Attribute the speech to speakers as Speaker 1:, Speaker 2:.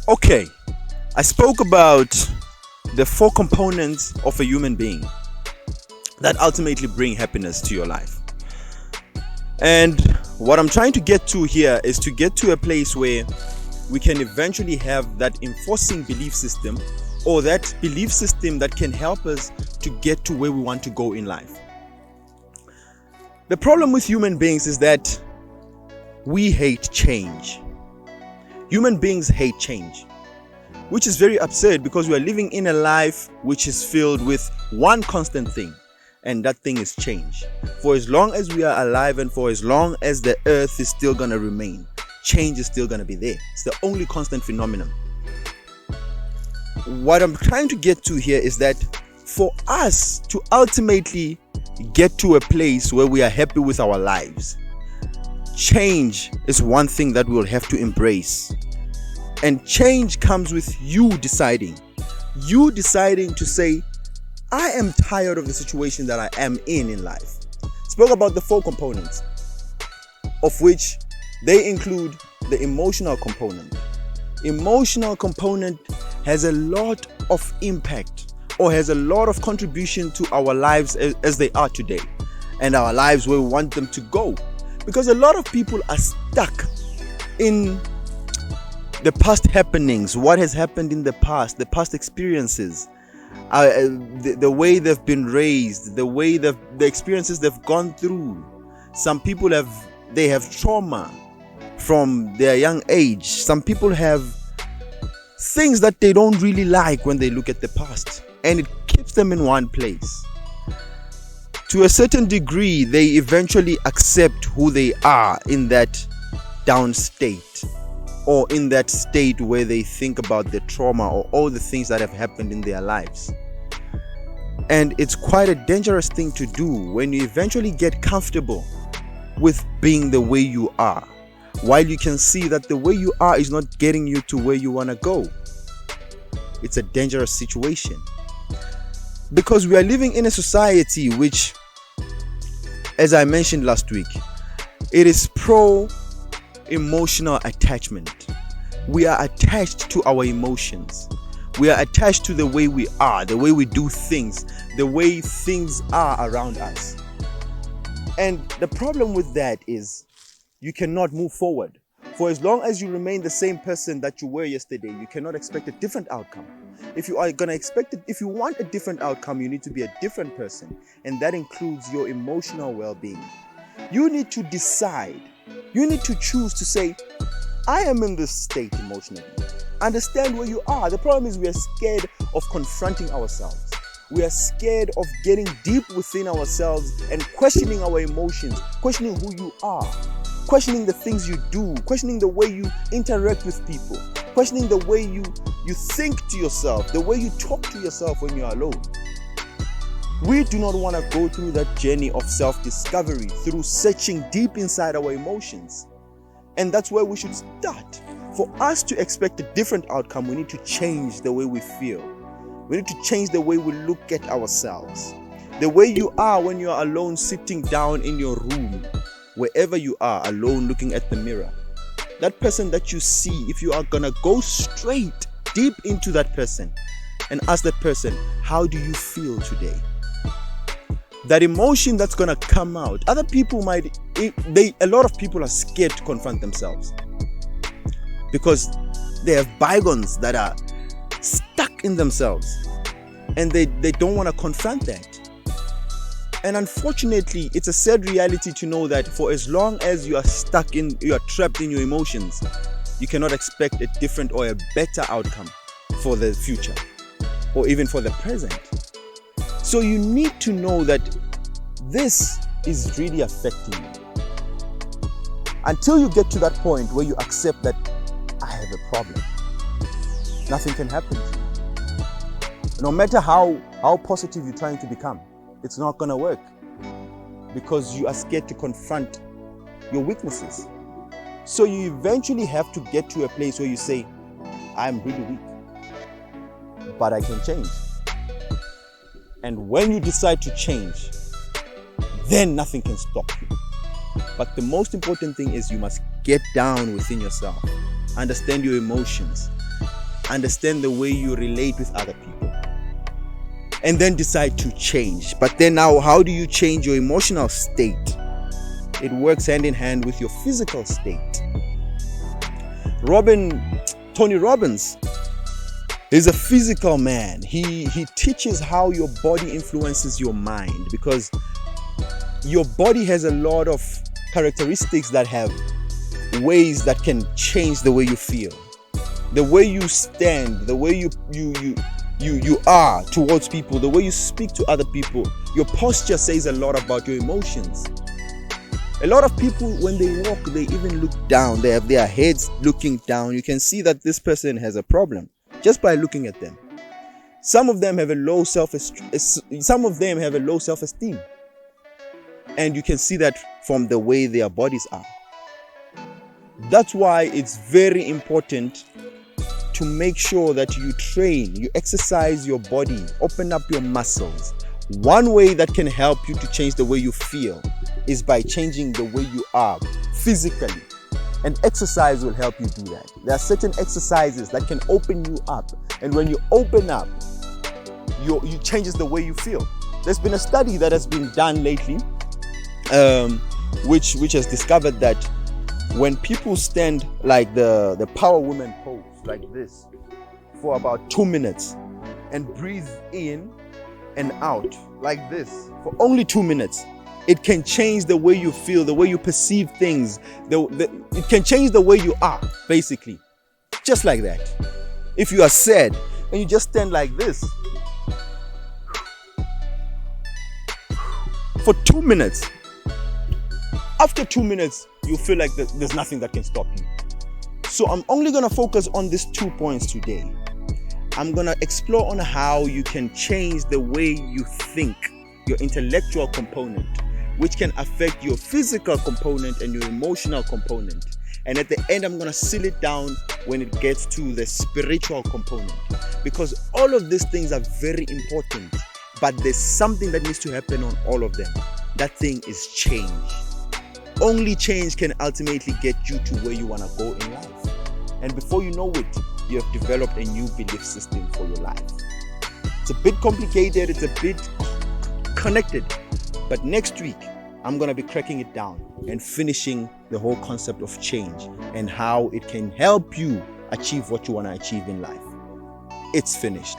Speaker 1: Okay, I spoke about the four components of a human being that ultimately bring happiness to your life. And what I'm trying to get to here is to get to a place where we can eventually have that enforcing belief system, or that belief system that can help us to get to where we want to go in life. The problem with human beings is that we hate change. Human beings hate change, which is very absurd because we are living in a life which is filled with one constant thing, and that thing is change. For as long as we are alive and for as long as the earth is still going to remain, change is still going to be there. It's the only constant phenomenon. What I'm trying to get to here is that for us to ultimately get to a place where we are happy with our lives, change is one thing that we'll have to embrace. And change comes with you deciding. You deciding to say, I am tired of the situation that I am in life. Spoke about the four components, of which they include the emotional component. Emotional component has a lot of impact, or has a lot of contribution to our lives as they are today, and our lives where we want them to go. Because a lot of people are stuck in the past happenings, what has happened in the past experiences, the way they've been raised, the way the experiences they've gone through. Some people have trauma from their young age. Some people have things that they don't really like when they look at the past, and it keeps them in one place. To a certain degree, they eventually accept who they are in that down state, or in that state where they think about the trauma or all the things that have happened in their lives. And it's quite a dangerous thing to do when you eventually get comfortable with being the way you are, while you can see that the way you are is not getting you to where you want to go. It's a dangerous situation. Because we are living in a society which, as I mentioned last week, it is pro-emotional attachment. We are attached to our emotions. We are attached to the way we are, the way we do things, the way things are around us. And the problem with that is you cannot move forward. For as long as you remain the same person that you were yesterday, you cannot expect a different outcome. If you want a different outcome, you need to be a different person. And that includes your emotional well-being. You need to decide. You need to choose to say, I am in this state emotionally. Understand where you are. The problem is we are scared of confronting ourselves. We are scared of getting deep within ourselves and questioning our emotions, questioning who you are, questioning the things you do, questioning the way you interact with people, questioning the way you think to yourself, the way you talk to yourself when you're alone. We do not want to go through that journey of self-discovery through searching deep inside our emotions. And that's where we should start. For us to expect a different outcome, we need to change the way we feel. We need to change the way we look at ourselves. The way you are when you are alone, sitting down in your room, wherever you are, alone looking at the mirror. That person that you see, if you are gonna go straight deep into that person and ask that person, how do you feel today? That emotion that's gonna come out. A lot of people are scared to confront themselves because they have bygones that are stuck in themselves, and they don't want to confront that. And unfortunately, it's a sad reality to know that for as long as you are trapped in your emotions, you cannot expect a different or a better outcome for the future or even for the present. So you need to know that this is really affecting you. Until you get to that point where you accept that I have a problem, nothing can happen to you. No matter how positive you're trying to become, it's not going to work because you are scared to confront your weaknesses. So you eventually have to get to a place where you say, I'm really weak, but I can change. And when you decide to change, then nothing can stop you. But the most important thing is you must get down within yourself, understand your emotions, understand the way you relate with other people, and then decide to change. But then now, how do you change your emotional state? It works hand in hand with your physical state. Tony Robbins is a physical man. He teaches how your body influences your mind, because your body has a lot of characteristics that have ways that can change the way you feel, the way you stand, the way you are towards people, the way you speak to other people. Your posture says a lot about your emotions. A lot of people, when they walk, they even look down. They have their heads looking down. You can see that this person has a problem just by looking at them. Some of them have a low self-esteem. And you can see that from the way their bodies are. That's why it's very important to make sure that you train, you exercise your body, open up your muscles. One way that can help you to change the way you feel is by changing the way you are physically. And exercise will help you do that. There are certain exercises that can open you up. And when you open up, you changes the way you feel. There's been a study that has been done lately, which has discovered that when people stand like the power woman pose, like this, for about 2 minutes, and breathe in and out like this for only 2 minutes, it can change the way you feel, the way you perceive things. It can change the way you are, basically. Just like that. If you are sad and you just stand like this for 2 minutes, after 2 minutes, you feel like there's nothing that can stop you. So I'm only going to focus on these 2 points today. I'm going to explore on how you can change the way you think, your intellectual component, which can affect your physical component and your emotional component. And at the end, I'm going to seal it down when it gets to the spiritual component, because all of these things are very important, but there's something that needs to happen on all of them. That thing is change. Only change can ultimately get you to where you want to go in life. And before you know it, you have developed a new belief system for your life. It's a bit complicated, it's a bit connected. But next week, I'm going to be cracking it down and finishing the whole concept of change and how it can help you achieve what you want to achieve in life. It's finished.